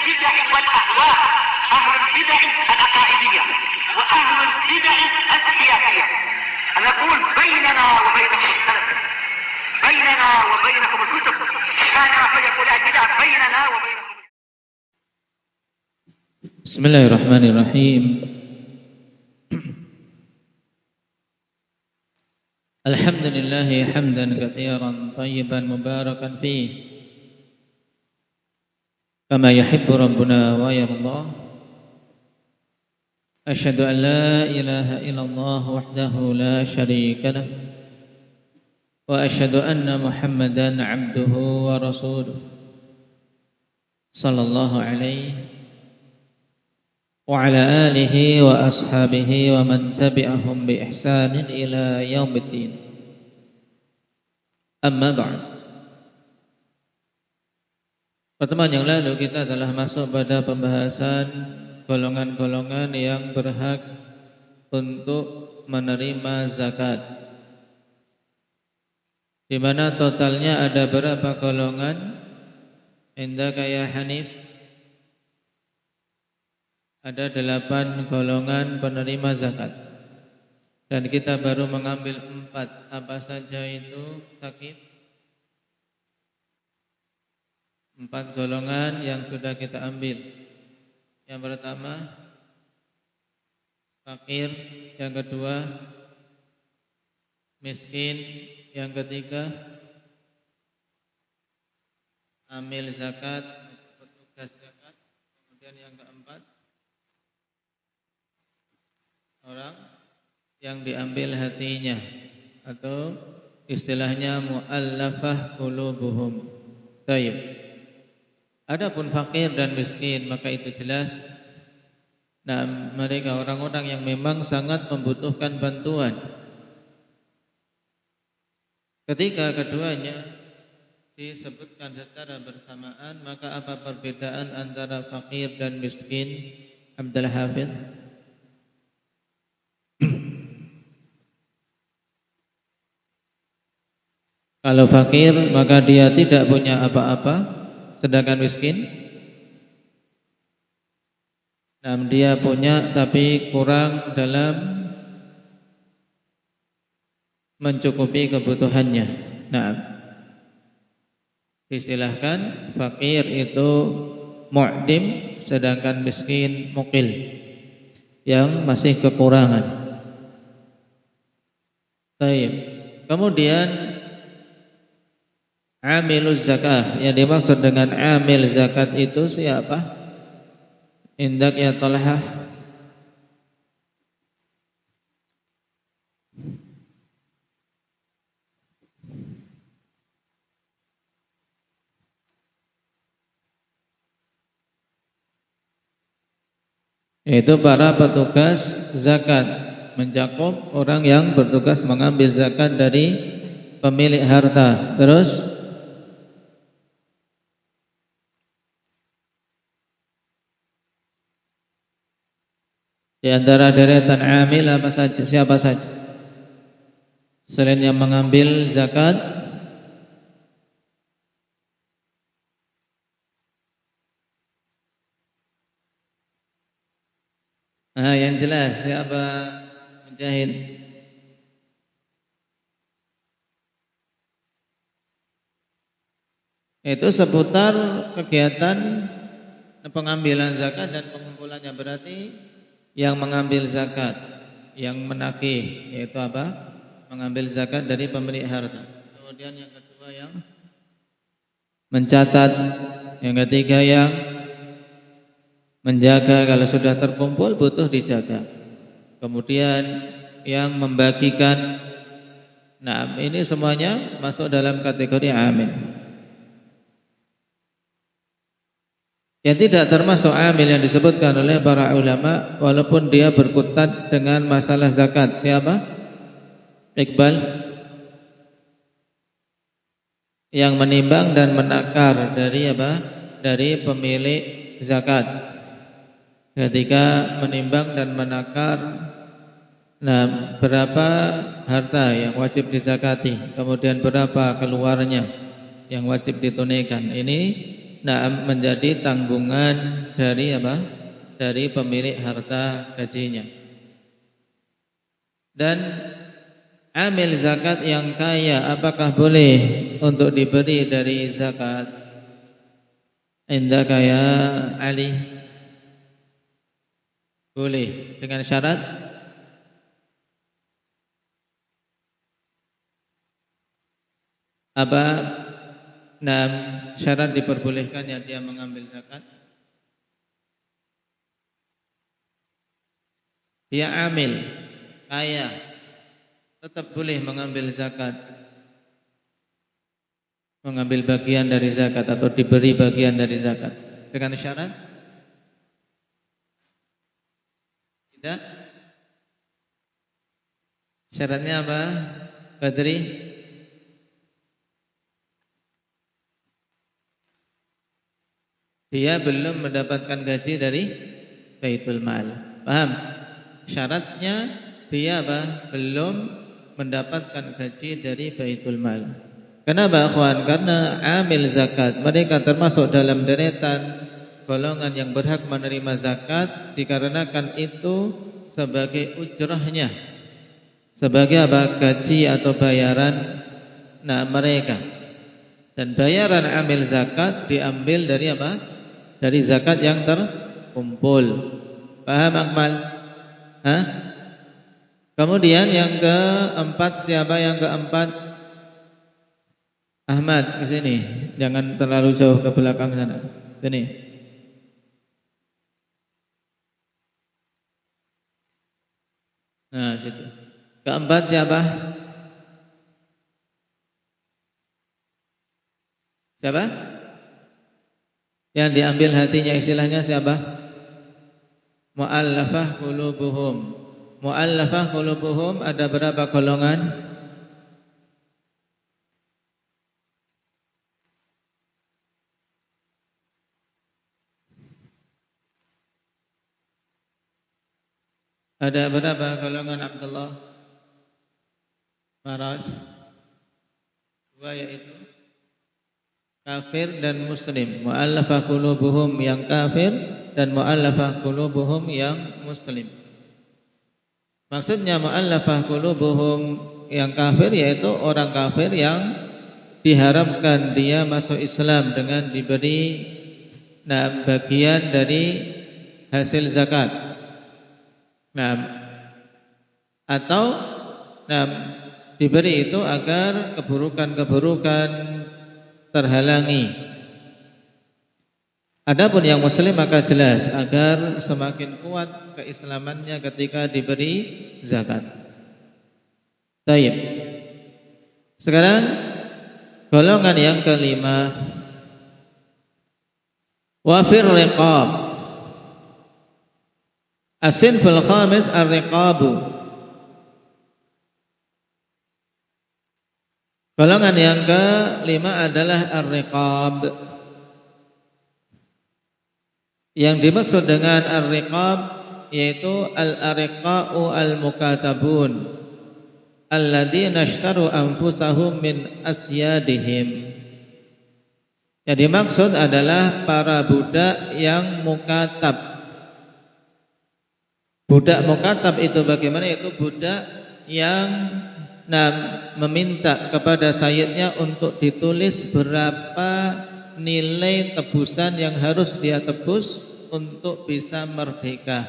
البدع والأهواء، أهل البدع العقائدية وأهل البدع السياسية. أنا أقول بيننا وبينكم السلف، بيننا وبينكم الكتب، كان فيقول البدع بيننا وبينكم. بسم الله الرحمن الرحيم. الحمد لله حمدا كثيرا طيبا مباركا فيه كما يحب ربنا ويرضى. أشهد أن لا إله إلا الله وحده لا شريك له، وأشهد أن محمدا عبده ورسوله صلى الله عليه وعلى آله وأصحابه ومن تبعهم بإحسان إلى يوم الدين. Amma ba'd. Pertemuan yang lalu kita telah masuk pada pembahasan golongan-golongan yang berhak untuk menerima zakat, di mana totalnya ada berapa golongan? Indaka ya Hanif, ada 8 golongan penerima zakat, dan kita baru mengambil 4. Apa saja itu sakit? 4 golongan yang sudah kita ambil. Yang pertama fakir, yang kedua miskin, yang ketiga amil zakat, petugas zakat, kemudian yang keempat orang yang diambil hatinya, atau istilahnya mu'allafah qulubuhum. Baik. Adapun fakir dan miskin, maka itu jelas, nah, mereka orang-orang yang memang sangat membutuhkan bantuan. Ketika keduanya disebutkan secara bersamaan, maka apa perbedaan antara fakir dan miskin? Abdul Hafidz. Kalau fakir maka dia tidak punya apa-apa, sedangkan miskin dia punya tapi kurang dalam mencukupi kebutuhannya. Nah, istilahkan fakir itu mu'dim, sedangkan miskin muqil, yang masih kekurangan. Baik. Kemudian amiluz zakah, yang dimaksud dengan amil zakat itu siapa? Indak ya Talhah. Itu para petugas zakat, mencakup orang yang bertugas mengambil zakat dari pemilik harta. Terus di antara deretan amil apa saja? Siapa saja selain yang mengambil zakat? Nah, yang jelas siapa? Mujahid. Itu seputar kegiatan pengambilan zakat dan pengumpulannya. Berarti yang mengambil zakat, yang menagih, yaitu apa? Mengambil zakat dari pemilik harta. Kemudian yang kedua yang mencatat, yang ketiga yang menjaga, kalau sudah terkumpul butuh dijaga. Kemudian yang membagikan. Nah, ini semuanya masuk dalam kategori amil. Yang tidak termasuk amil yang disebutkan oleh para ulama, walaupun dia berkutat dengan masalah zakat. Siapa? Iqbal. Yang menimbang dan menakar dari apa? Dari pemilik zakat. Ketika menimbang dan menakar, nah, berapa harta yang wajib dizakati, kemudian berapa keluarnya yang wajib ditunaikan. Ini menjadi tanggungan dari apa? Dari pemilik harta gajinya. Dan amil zakat yang kaya apakah boleh untuk diberi dari zakat? Indaka ya Ali? Boleh dengan syarat apa? Syarat diperbolehkannya dia mengambil zakat. Dia amil, kaya, tetap boleh mengambil zakat, mengambil bagian dari zakat atau diberi bagian dari zakat. Dengan syarat tidak. Syaratnya apa, Badri? Dia belum mendapatkan gaji dari Baitul Mal. Paham? Syaratnya dia apa? Belum mendapatkan gaji dari Baitul Mal. Kenapa, akhwan? Karena amil zakat mereka termasuk dalam deretan golongan yang berhak menerima zakat, dikarenakan itu sebagai ujrahnya, sebagai apa? Gaji atau bayaran mereka. Dan bayaran amil zakat diambil dari apa? Dari zakat yang terkumpul. Paham, Akmal? Kemudian yang keempat, siapa yang keempat? Ahmad, ke sini. Jangan terlalu jauh ke belakang sana. Sini. Nah, situ. Keempat siapa? Siapa? Yang diambil hatinya, istilahnya siapa? Mu'allafah qulubuhum. Mu'allafah qulubuhum ada berapa golongan? Ada berapa golongan, Abdullah? Maras? Dua, yaitu kafir dan muslim. Mu'allafah qulubuhum yang kafir dan mu'allafah qulubuhum yang muslim. Maksudnya mu'allafah qulubuhum yang kafir yaitu orang kafir yang diharapkan dia masuk Islam dengan diberi bagian dari hasil zakat. Atau diberi itu agar keburukan-keburukan terhalangi. Adapun yang muslim maka jelas agar semakin kuat keislamannya ketika diberi zakat. Baik. Sekarang golongan yang kelima, wafir riqab. As-sinful khamis ar-riqabu. Golongan yang kelima adalah ar-riqab. Yang dimaksud dengan ar-riqab yaitu al-ariqa'u al-mukatabun alladzina ishtaru anfusahum min asyadihim. Yang dimaksud adalah para budak yang mukatab. Budak mukatab itu bagaimana? Itu budak yang meminta kepada sayyidnya untuk ditulis berapa nilai tebusan yang harus dia tebus untuk bisa merdeka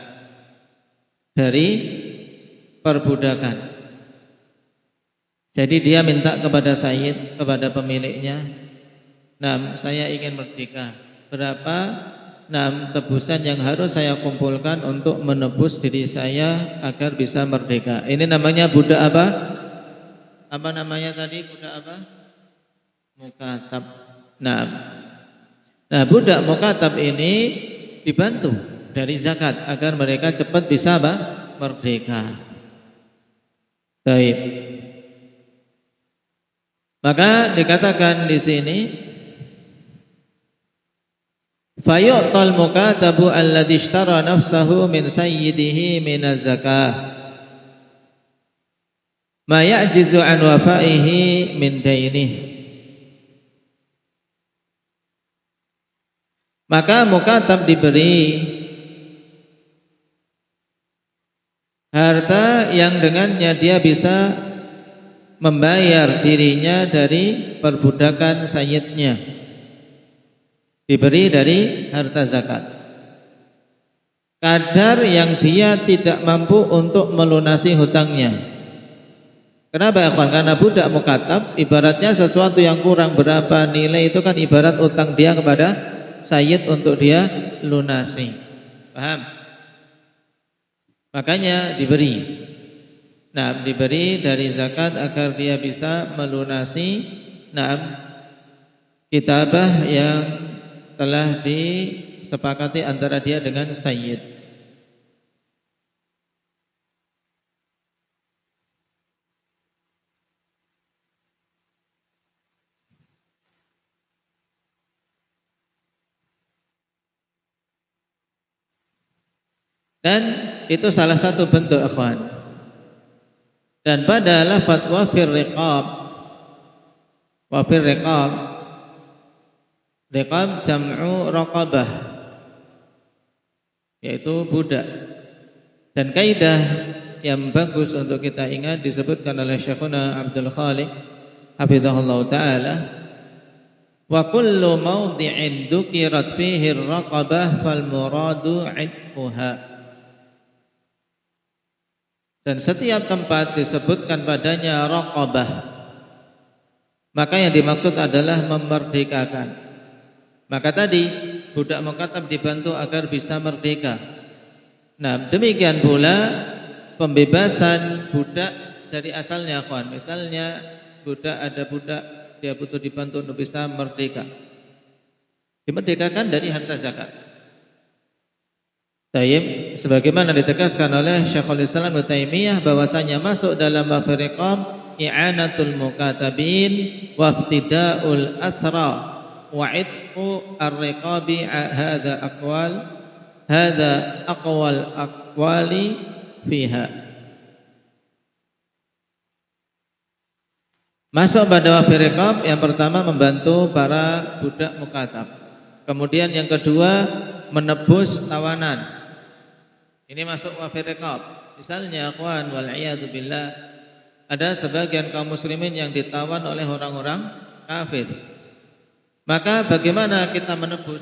dari perbudakan. Jadi dia minta kepada sayyid, kepada pemiliknya, saya ingin merdeka. Berapa tebusan yang harus saya kumpulkan untuk menebus diri saya agar bisa merdeka. Ini namanya budak apa? Apa namanya tadi? Budak apa? Mukatab. Nah, budak mukatab ini dibantu dari zakat agar mereka cepat bisa apa? Merdeka. Baik. Maka dikatakan di sini, fayu'tal mukatabu alladhi ishtara nafsahu min sayyidihi min az-zakah ma ya'jizu an wafaihi min dainih. Maka mukatab diberi harta yang dengannya dia bisa membayar dirinya dari perbudakan sayyidnya, diberi dari harta zakat. Kadar yang dia tidak mampu untuk melunasi hutangnya. Kenapa ya kawan? Karena budak mukatab ibaratnya sesuatu yang kurang berapa nilai itu kan ibarat utang dia kepada sayyid untuk dia lunasi. Paham? Makanya diberi. Nah, diberi dari zakat agar dia bisa melunasi kitabah yang telah disepakati antara dia dengan sayyid. Dan itu salah satu bentuk ikhwan. Dan pada fatwa fir riqab, wa fir riqab, riqab jam'u raqabah, yaitu budak. Dan kaidah yang bagus untuk kita ingat disebutkan oleh Syekhuna Abdul Khaliq hafizahullah taala, wa kullu mawdi'in dukirat fihi ar-raqabah fal muradu 'itquha. Dan setiap tempat disebutkan padanya raqabah, maka yang dimaksud adalah memerdekakan. Maka tadi budak mukatab dibantu agar bisa merdeka. Nah, demikian pula pembebasan budak dari asalnya, kawan. Misalnya ada budak dia butuh dibantu untuk bisa merdeka, dimerdekakan dari harta zakat. Tayyib, sebagaimana ditegaskan oleh Syekhul Islam Ibnu Taimiyah bahwasanya masuk dalam bab riqab i'anatul mukatabin wa iftida'ul asra wa 'itqu ar-riqabi hadza aqwal aqwali fiha. Masuk pada bab riqab yang pertama membantu para budak mukatab. Kemudian yang kedua menebus tawanan. Ini masuk wafir riqab. Misalnya akhwan wal iyadu billah, ada sebagian kaum muslimin yang ditawan oleh orang-orang kafir. Maka bagaimana kita menebus?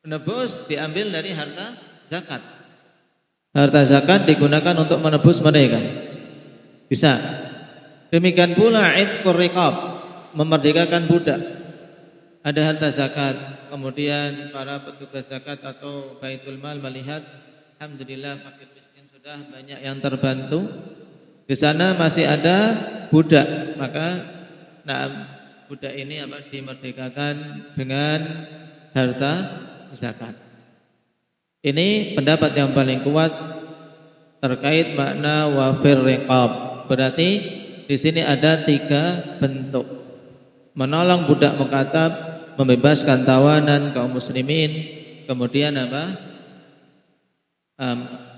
Menebus diambil dari harta zakat. Harta zakat digunakan untuk menebus mereka. Bisa. Demikian pula itqur riqab, memerdekakan budak. Ada harta zakat, kemudian para petugas zakat atau Baitul Mal melihat alhamdulillah fakir miskin sudah banyak yang terbantu. Di sana masih ada budak, maka budak ini dimerdekakan dengan harta zakat. Ini pendapat yang paling kuat terkait makna wafir riqab. Berarti di sini ada 3 bentuk. Menolong budak mukatab, membebaskan tawanan kaum muslimin, kemudian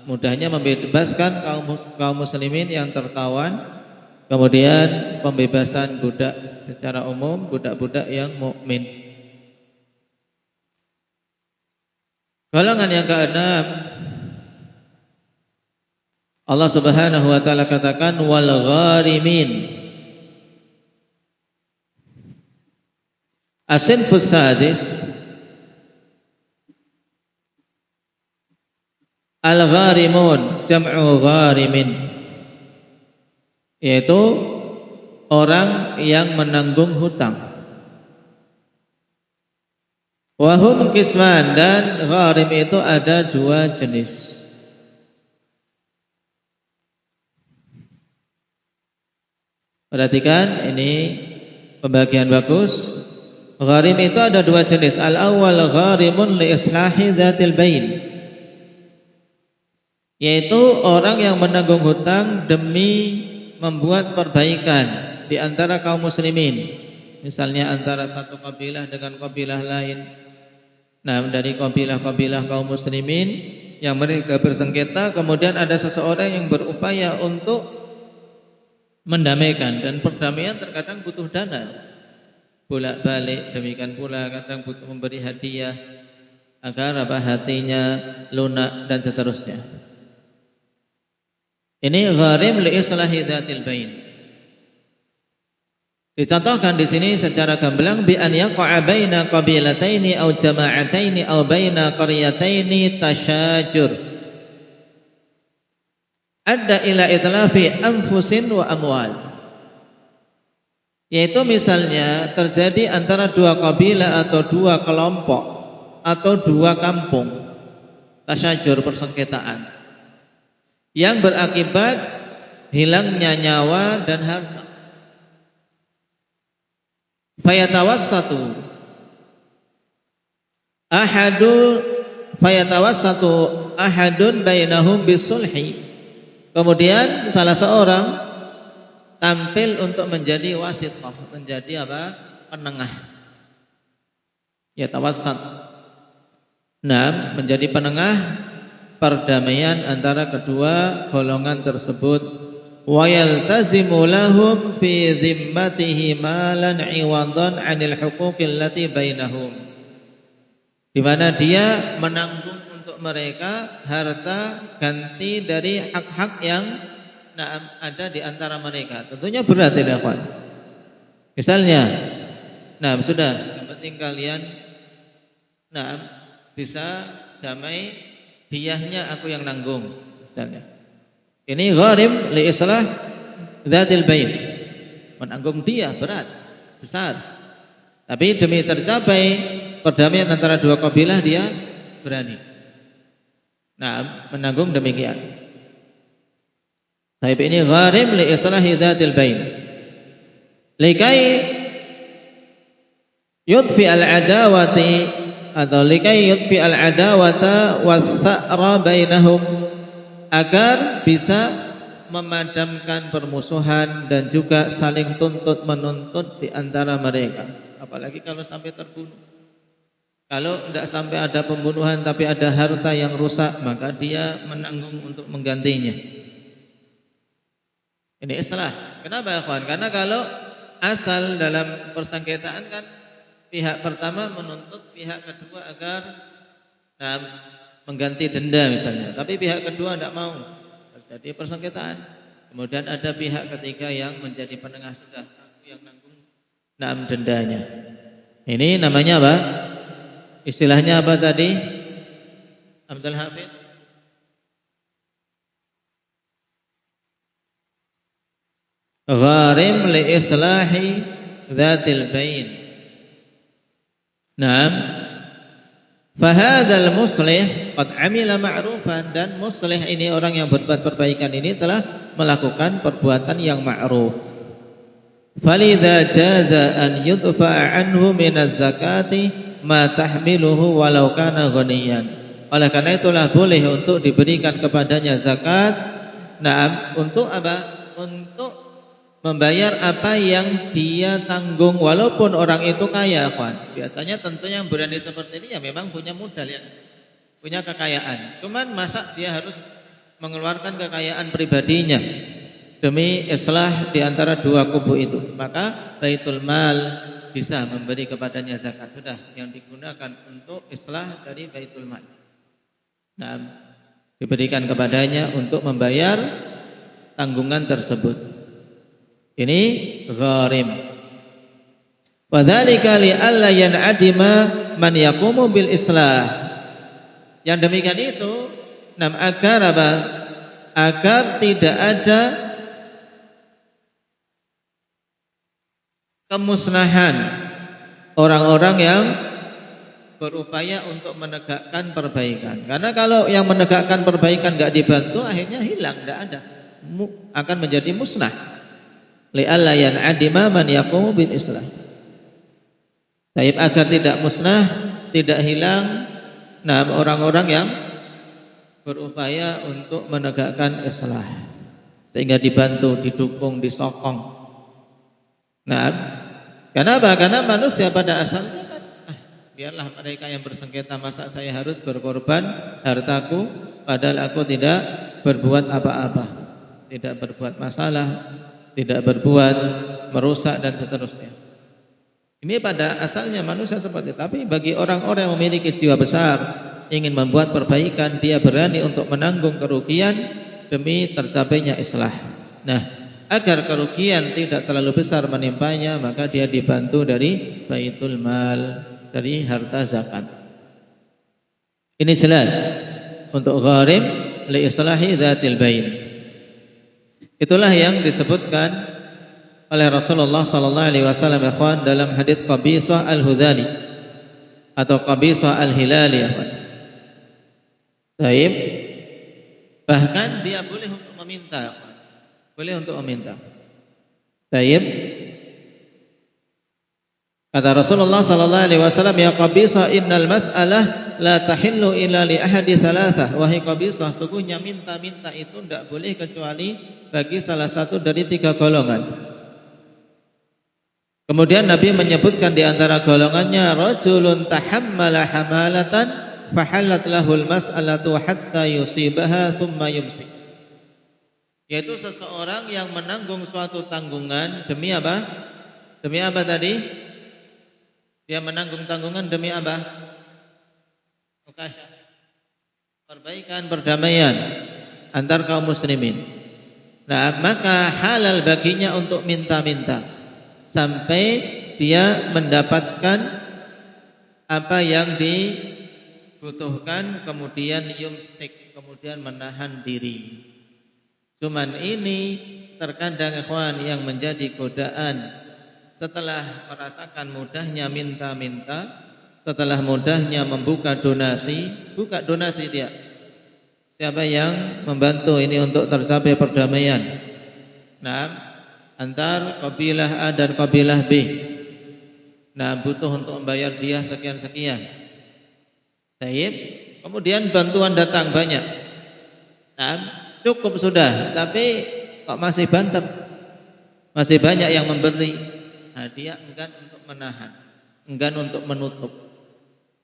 mudahnya membebaskan kaum muslimin yang tertawan, kemudian pembebasan budak secara umum, budak-budak yang mukmin. Golongan yang keenam, Allah Subhanahu wa taala katakan wal gharimin. As-sinfus sadis al-gharimun jam'u gharimin, yaitu orang yang menanggung hutang. Wahum kisman, dan gharim itu ada 2 jenis. Perhatikan, ini pembagian bagus. Gharim itu ada 2 jenis. Al-awwal gharimun li islahi dzatil bain, yaitu orang yang menanggung hutang demi membuat perbaikan di antara kaum muslimin. Misalnya antara satu kabilah dengan kabilah lain. Nah, dari kabilah-kabilah kaum muslimin yang mereka bersengketa, kemudian ada seseorang yang berupaya untuk mendamaikan, dan perdamaian terkadang butuh dana. bolak-balik, demikian pula kadang butuh memberi hadiah agar hatinya lunak dan seterusnya. Ini gharim li islahi dzatil bain. Dicontohkan di sini secara gamblang bi an yaqa'a baina qabilataini aw jama'ataini aw baina qaryataini tasyajur. Adda ila itlafi anfusin wa amwal. Yaitu misalnya terjadi antara dua kabilah atau dua kelompok atau dua kampung, tasyajur, persengketaan, yang berakibat hilangnya nyawa dan harta. Fayatawassatu ahadun bainahum bisulhi. Kemudian salah seorang tampil untuk menjadi wasithah, menjadi penengah. Ya, tawassat. Nah, menjadi penengah perdamaian antara kedua golongan tersebut. Wa yaltazimu lahum fi zimmatihi malan 'iwadan 'anil huquqil lati bainahum. Di mana dia menanggung untuk mereka harta ganti dari hak-hak yang ada di antara mereka. Tentunya berat ya, kawan. Misalnya, sudah, yang penting kalian bisa damai, diyahnya aku yang nanggung, misalnya. Ini gharim li islah dzatil bain. Menanggung diyah berat, besar. Tapi demi tercapai perdamaian antara dua kabilah dia berani. Menanggung demikian. Tapi ini gharim li islahi dzatil bain. Likai yudfi al-adawati atau likai yudfi al-adawata was-sa'ra bainahum, agar bisa memadamkan permusuhan dan juga saling tuntut menuntut di antara mereka. Apalagi kalau sampai terbunuh. Kalau tidak sampai ada pembunuhan tapi ada harta yang rusak, maka dia menanggung untuk menggantinya. Ini islah. Kenapa ya kawan? Karena kalau asal dalam persengketaan kan pihak pertama menuntut pihak kedua agar mengganti denda misalnya, tapi pihak kedua tidak mau, terjadi persengketaan. Kemudian ada pihak ketiga yang menjadi penengah, sudah aku yang nanggung dendanya. Ini namanya apa? Istilahnya apa tadi? Abdul Hafid? Gharim li islahi dzatil bain. Fahadzal muslih qad amila ma'rufan, dan muslih ini orang yang berbuat perbaikan ini telah melakukan perbuatan yang ma'ruf. Falidza jaza an yudfa'a anhu minaz zakati ma tahmiluhu walau kana ghaniyan. Oleh karena itulah boleh untuk diberikan kepadanya zakat. Untuk apa? Untuk membayar apa yang dia tanggung walaupun orang itu kaya, kawan. Biasanya tentunya yang berani seperti ini ya memang punya modal ya, punya kekayaan. Cuman masa dia harus mengeluarkan kekayaan pribadinya demi islah di antara dua kubu itu? Maka Baitul Mal bisa memberi kepadanya zakat, sudah yang digunakan untuk islah dari Baitul Mal. Diberikan kepadanya untuk membayar tanggungan tersebut. Ini gharim. Wa dzalika li alla yan'adima man yaqumu bil islah. Yang demikian itu agar apa? Agar tidak ada kemusnahan orang-orang yang berupaya untuk menegakkan perbaikan. Karena kalau yang menegakkan perbaikan enggak dibantu, akhirnya hilang, enggak ada. Akan menjadi musnah. Li'alla yan'adima man yaqumu bil islah. Agar tidak musnah, tidak hilang orang-orang yang berupaya untuk menegakkan islah, sehingga dibantu, didukung, disokong. Kenapa? Karena manusia pada asalnya kan biarlah mereka yang bersengketa, masa saya harus berkorban hartaku padahal aku tidak berbuat apa-apa, tidak berbuat masalah, tidak berbuat merusak dan seterusnya. Ini pada asalnya manusia seperti itu. Tapi bagi orang-orang yang memiliki jiwa besar, ingin membuat perbaikan, dia berani untuk menanggung kerugian demi tercapainya islah. Nah, agar kerugian tidak terlalu besar menimpanya, maka dia dibantu dari baitul mal, dari harta zakat. Ini jelas untuk gharim li islahi dzatil bain. Itulah yang disebutkan oleh Rasulullah sallallahu alaihi wasallam ikhwan dalam hadits Qabisah al-Hudhali atau Qabisah al-Hilali ikhwan. Baik. Bahkan dia boleh untuk meminta, boleh untuk meminta. Baik. Kata Rasulullah sallallahu alaihi wasallam, ya Qabisah innal mas'alah la tahillu illa li ahadi thalathah. Wahai Qabisah, sesungguhnya minta-minta itu tidak boleh kecuali bagi salah satu dari 3 golongan. Kemudian Nabi menyebutkan di antara golongannya rajulun tahammala hamalatan fahallat lahul mas'alatu hatta yusibaha thumma yumsik. Yaitu seseorang yang menanggung suatu tanggungan demi apa? Demi apa tadi? Dia menanggung tanggungan demi apa? Perbaikan, perdamaian antar kaum muslimin. Nah, maka halal baginya untuk minta-minta sampai dia mendapatkan apa yang dibutuhkan, kemudian yumsik, kemudian menahan diri. Cuman ini terkadang ikhwan yang menjadi godaan setelah merasakan mudahnya minta-minta, setelah mudahnya membuka donasi, buka donasi dia. Siapa yang membantu ini untuk tercapai perdamaian? Nah, antar kabilah A dan kabilah B. Nah, butuh untuk membayar dia sekian-sekian. Baik. Kemudian bantuan datang banyak. Nah, cukup sudah, tapi kok masih bantet? Masih banyak yang memberi. Nah, dia enggan untuk menahan, enggan untuk menutup.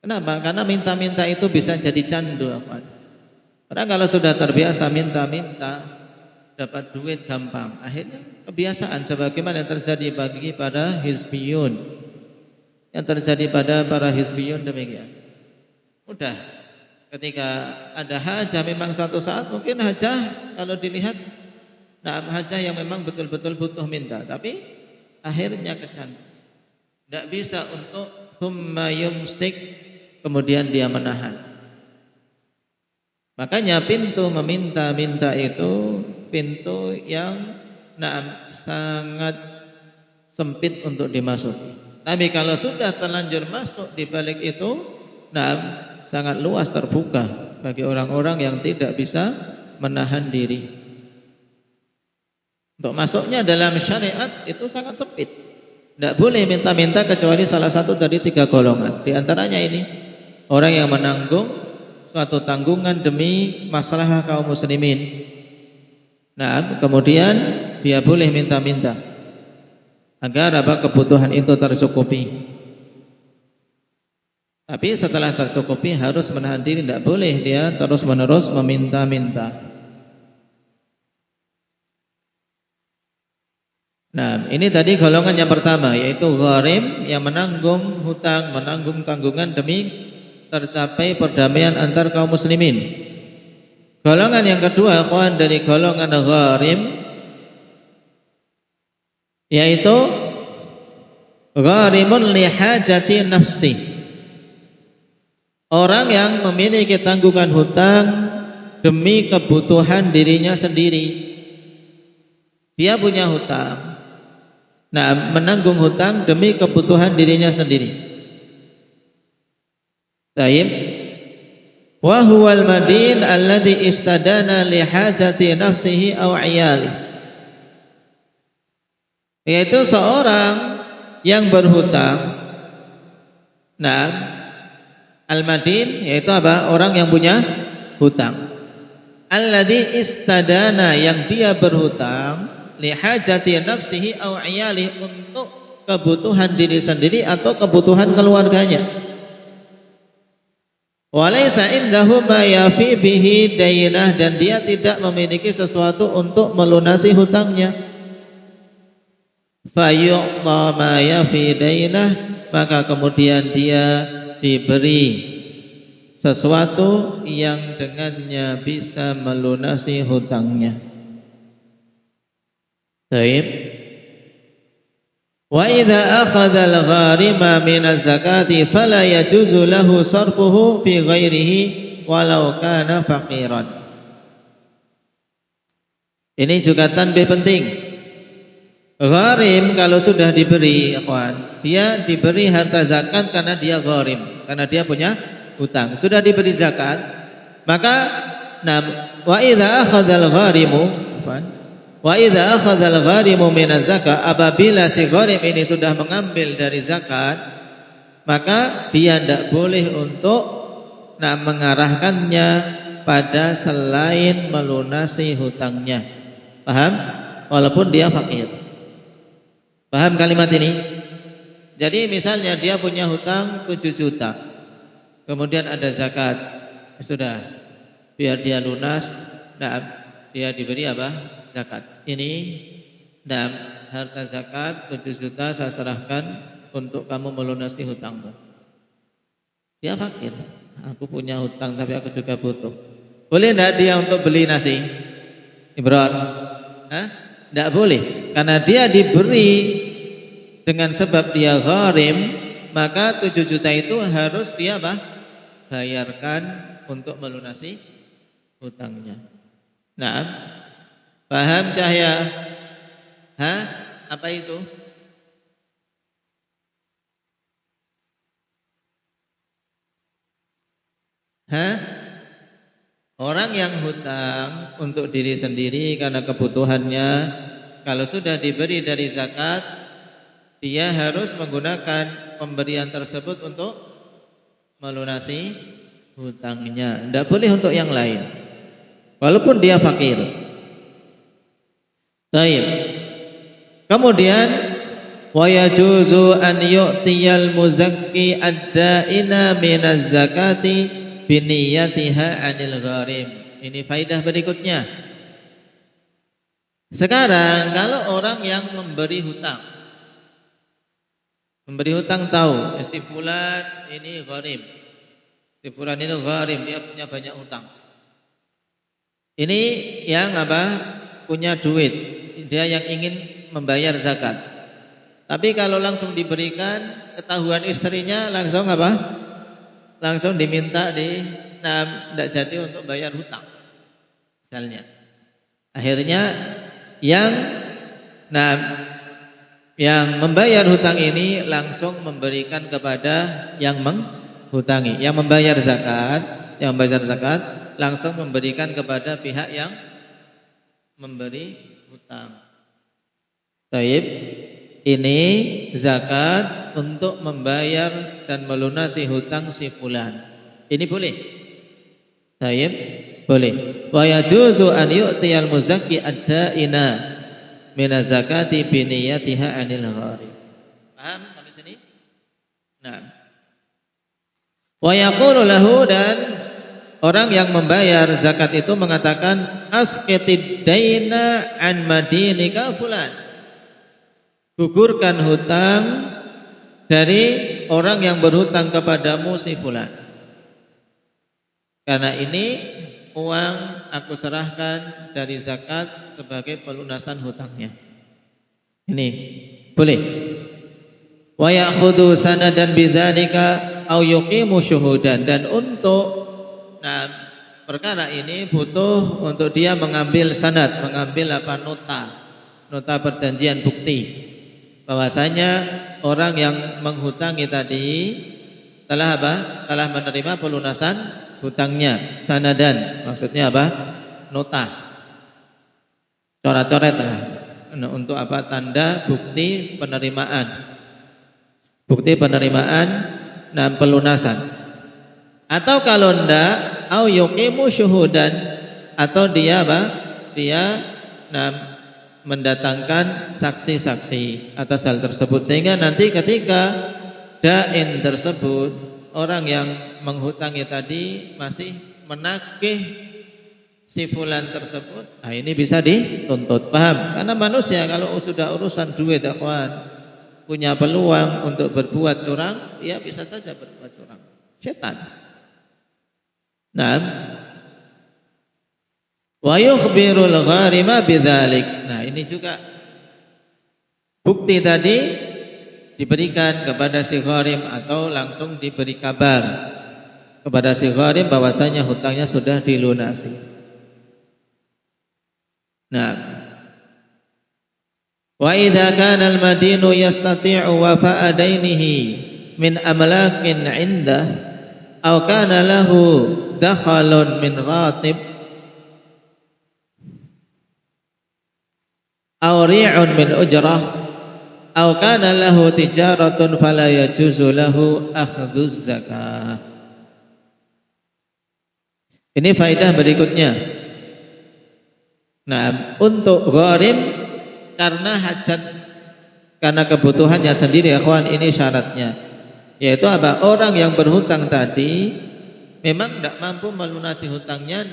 Kenapa? Karena minta-minta itu bisa jadi candu. Karena kalau sudah terbiasa minta-minta, dapat duit gampang, akhirnya kebiasaan sebagaimana yang terjadi bagi para hizbiyun, yang terjadi pada para hizbiyun demikian. Mudah, ketika ada hajah memang suatu saat mungkin hajah kalau dilihat, nah hajah yang memang betul-betul butuh minta, tapi akhirnya kecandu, tidak bisa untuk thumma yumsik, kemudian dia menahan. Makanya pintu meminta-minta itu pintu yang sangat sempit untuk dimasuki. Tapi kalau sudah terlanjur masuk di balik itu, sangat luas terbuka bagi orang-orang yang tidak bisa menahan diri. Untuk masuknya dalam syariat itu sangat sempit. Tidak boleh minta-minta kecuali salah satu dari 3 golongan. Di antaranya ini orang yang menanggung suatu tanggungan demi masalah kaum muslimin. Nah, kemudian dia boleh minta-minta agar kebutuhan itu tercukupi. Tapi setelah tercukupi harus menahan diri, tidak boleh dia terus-menerus meminta-minta. Nah, ini tadi golongan yang pertama, yaitu gharim yang menanggung hutang, menanggung tanggungan demi tercapai perdamaian antar kaum muslimin. Golongan yang kedua, ikhwan, dari golongan gharim, yaitu gharimun li hajati nafsi. Orang yang memiliki tanggungan hutang demi kebutuhan dirinya sendiri. Dia punya hutang. Nah, menanggung hutang demi kebutuhan dirinya sendiri. Baik. Wa huwal madin alladhi istadana li hajati nafsihi aw 'iyali. Yaitu seorang yang berhutang. Nah, al-madin yaitu apa? Orang yang punya hutang. Alladhi istadana, yang dia berhutang li hajati nafsihi aw 'iyali, untuk kebutuhan diri sendiri atau kebutuhan keluarganya. Walaysa indahu ma yafi bihi dainah, dan dia tidak memiliki sesuatu untuk melunasi hutangnya. fayu'ta ma yafi dainah, maka kemudian dia diberi sesuatu yang dengannya bisa melunasi hutangnya. Baik. Wa idza akhadha al-gharima min az-zakati fala yajuzu lahu sarfuhu fi ghairihi walau kana faqiran. Ini juga tanbih penting. Gharim kalau sudah diberi, ikhwan, dia diberi harta zakat karena dia gharim, karena dia punya hutang. Sudah diberi zakat, maka wa idza akhadzal gharimu, wa idza akhadzal gharimu min az-zakat, apabila si gharim ini sudah mengambil dari zakat, maka dia tidak boleh untuk mengarahkannya pada selain melunasi hutangnya. Paham? Walaupun dia fakir. Paham kalimat ini? Jadi misalnya dia punya hutang 7 juta. Kemudian ada zakat. Sudah. Biar dia lunas, dia diberi apa? Zakat. Ini harta zakat 7 juta saya serahkan untuk kamu melunasi hutangmu. Dia fakir. Aku punya hutang tapi aku juga butuh. Boleh enggak dia untuk beli nasi? Ibran? Tidak boleh, karena dia diberi dengan sebab dia gharim, maka 7 juta itu harus dia bayarkan untuk melunasi hutangnya. Nah, paham Cahya? Apa itu? Orang yang hutang untuk diri sendiri karena kebutuhannya, kalau sudah diberi dari zakat, dia harus menggunakan pemberian tersebut untuk melunasi hutangnya. Tidak boleh untuk yang lain, walaupun dia fakir. Baik. Kemudian wa yajuzu an yu'tiyal muzakki ad-da'ina minaz zakati biniyatiha 'anil gharim. Ini faidah berikutnya. Sekarang kalau orang yang memberi hutang tahu si fulan ini gharim. Si fulan ini gharim, dia punya banyak hutang. Ini yang punya duit, dia yang ingin membayar zakat. Tapi kalau langsung diberikan, ketahuan istrinya langsung langsung diminta tidak jadi untuk bayar hutang misalnya. Akhirnya yang membayar hutang ini langsung memberikan kepada yang menghutangi. Yang membayar zakat langsung memberikan kepada pihak yang memberi hutang. Baik, ini zakat untuk membayar dan melunasi hutang si fulan. Ini boleh. Baik, boleh. Wa yajuzu an yu'tiyal muzakki ad-da'ina min az-zakati bi niyyatiha 'anil gharim. Paham sampai sini? Nah. Wa yaqulu lahu, dan orang yang membayar zakat itu mengatakan asqitid daina an madinika fulan. Gugurkan hutang dari orang yang berhutang kepadamu si fulan. Karena ini uang aku serahkan dari zakat sebagai pelunasan hutangnya. Ini boleh. Wa ya'khudhu sanadan bidzalika au yuqimu syuhudan, dan untuk perkara ini butuh untuk dia mengambil sanad, mengambil nota perjanjian bukti bahwasanya orang yang menghutangi tadi telah menerima pelunasan hutangnya. Sanadan maksudnya nota, coret-coret untuk tanda bukti penerimaan dan pelunasan. Atau kalau ndak, au yuqimu syuhudan, atau dia mendatangkan saksi-saksi atas hal tersebut, sehingga nanti ketika dain tersebut, orang yang menghutangi tadi masih menagih si fulan tersebut, nah ini bisa dituntut. Paham? Karena manusia kalau sudah urusan duit, akhwan, punya peluang untuk berbuat curang, ya bisa saja berbuat curang. Setan. Nah, wa yukhbirul gharima bidzalik. Nah, ini juga bukti tadi diberikan kepada si gharim atau langsung diberi kabar kepada si gharim bahwasanya hutangnya sudah dilunasi. Nah, wa idza kana al-madinu yastati'u wafa'a dainihi min amlakin 'indah aw kana lahu dakhalun min ratib aw ri'un min ujrah aw kana lahu tijaratun fala yajuzu lahu akhdhuz zakah. Ini faedah berikutnya. Nah, untuk gharim karena hajat, karena kebutuhannya sendiri, akhwan, ini syaratnya. Yaitu apa? Orang yang berhutang tadi memang tidak mampu melunasi hutangnya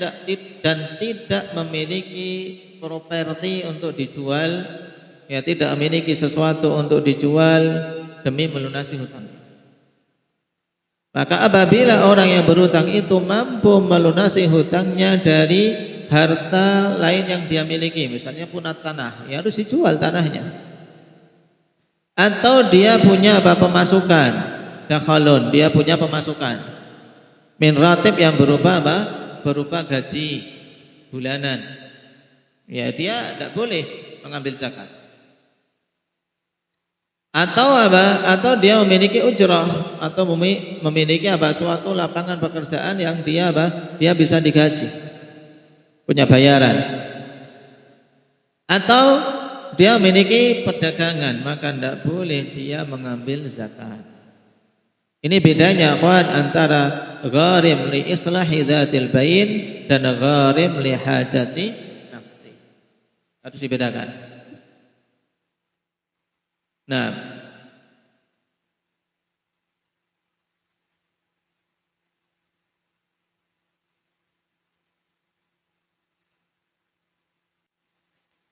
dan tidak memiliki properti untuk dijual, ya, tidak memiliki sesuatu untuk dijual demi melunasi hutangnya. Maka apabila orang yang berhutang itu mampu melunasi hutangnya dari harta lain yang dia miliki, misalnya punat tanah, ya harus dijual tanahnya. Atau dia punya apa? Pemasukan, dakhalun, dia punya pemasukan min ratib yang berupa apa? Berupa gaji bulanan. Ya, dia tidak boleh mengambil zakat. Atau apa? Atau dia memiliki ujrah, atau memiliki apa? Suatu lapangan pekerjaan yang dia apa? Dia bisa digaji, punya bayaran. Atau dia memiliki perdagangan, maka tidak boleh dia mengambil zakat. Ini bedanya, akhwan, antara gharim li islahi dzatil bain dan gharim li hajati nafsi. Harus dibedakan. Nah,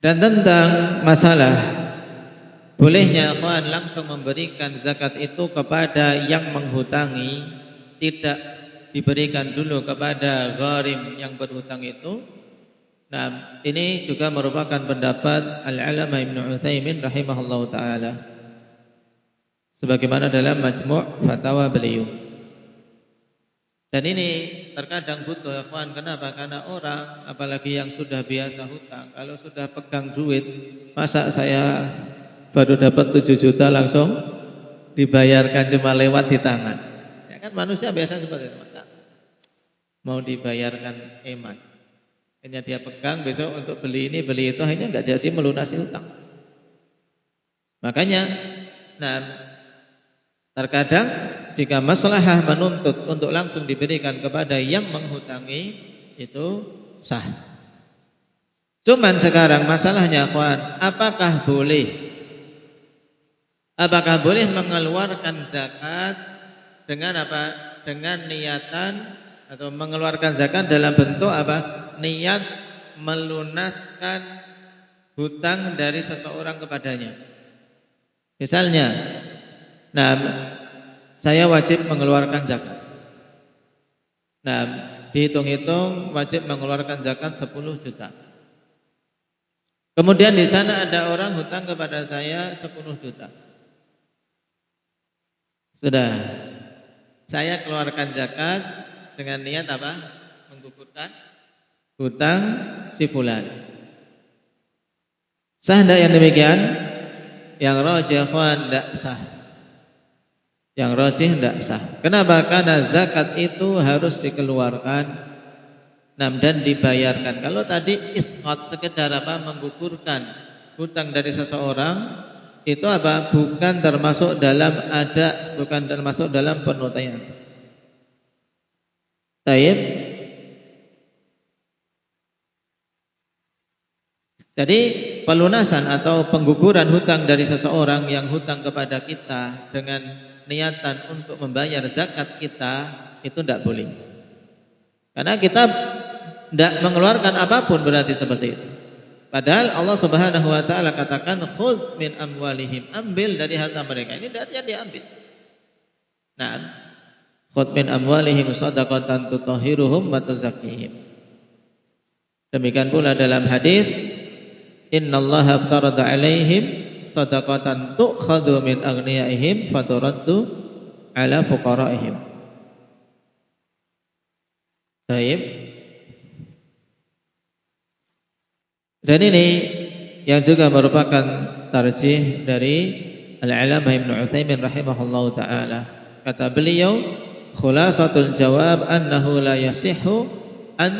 dan tentang masalah bolehnya, akhwan, langsung memberikan zakat itu kepada yang menghutangi, tidak diberikan dulu kepada gharim yang berhutang itu. Nah, ini juga merupakan pendapat Al-Allamah Ibnu Utsaimin rahimahullahu taala, sebagaimana dalam Majmu' Fatawa beliau. Dan ini terkadang butuh, akhwan. Kenapa? Karena orang, apalagi yang sudah biasa hutang, kalau sudah pegang duit, masa saya baru dapat 7 juta langsung dibayarkan cuma lewat di tangan. Ya kan, manusia biasa seperti itu. Mau dibayarkan hemat, hanya dia pegang, besok untuk beli ini beli itu, akhirnya enggak jadi melunasi hutang. Makanya, nah, terkadang jika maslahah menuntut untuk langsung diberikan kepada yang menghutangi, itu sah. Cuman sekarang masalahnya, akhwan, apakah boleh mengeluarkan zakat dengan apa? Dengan niatan, atau mengeluarkan zakat dalam bentuk apa? Niat melunaskan hutang dari seseorang kepadanya. Misalnya, nah, saya wajib mengeluarkan zakat. Nah, dihitung-hitung wajib mengeluarkan zakat 10 juta. Kemudian di sana ada orang hutang kepada saya 10 juta. Sudah, saya keluarkan zakat dengan niat apa? Menggugurkan hutang si fulan. Sah tidak yang demikian? Yang rajih, akhwan, tidak sah. Yang rajih tidak sah. Kenapa? Karena zakat itu harus dikeluarkan dan dibayarkan. Kalau tadi isqat, sekedar apa? Menggugurkan hutang dari seseorang, itu apa? Bukan termasuk dalam ada, bukan termasuk dalam penutaian. Baik. Jadi pelunasan atau pengguguran hutang dari seseorang yang hutang kepada kita dengan niatan untuk membayar zakat kita, itu tidak boleh. Karena kita tidak mengeluarkan apapun berarti seperti itu. Padahal Allah Subhanahu wa taala katakan khudz min amwalihim, ambil dari harta mereka. Ini artinya diambil. Nah, khudz min amwalihim shadaqatan tutahhiruhum wa tuzakkihim. Demikian pula dalam hadis, innallaha aftarada 'alaihim shadaqatan tu'khadhu min aghniyaihim faturaddu 'ala fuqaraihim. Baik. Dan ini yang juga merupakan tarjih dari Al-'Allamah Ibnu Utsaimin rahimahullahu taala. Kata beliau, khulasatul jawab annahu la yasihhu an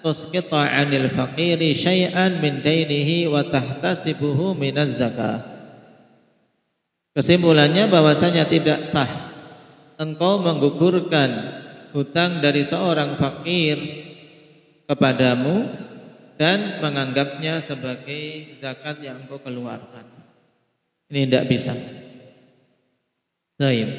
tusqita 'anil faqiri syai'an min dainihi wa tahtasibuhu minaz zakah. Kesimpulannya bahwasanya tidak sah engkau menggugurkan hutang dari seorang fakir kepadamu dan menganggapnya sebagai zakat yang engkau keluarkan. Ini tidak bisa. Baik.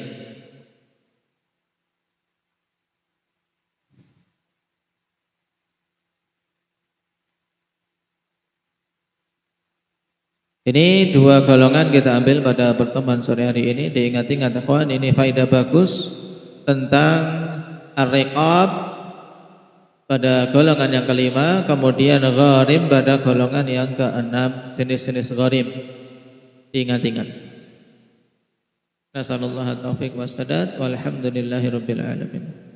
Ini dua golongan kita ambil pada pertemuan sore hari ini. Diingat-ingat ikhwan, ini faedah bagus tentang ar-riqab pada golongan yang kelima, kemudian gharim pada golongan yang keenam, jenis-jenis gharim. Ingat-ingat. Nasallallahu at-taufiq was sadad walhamdulillahirabbil alamin.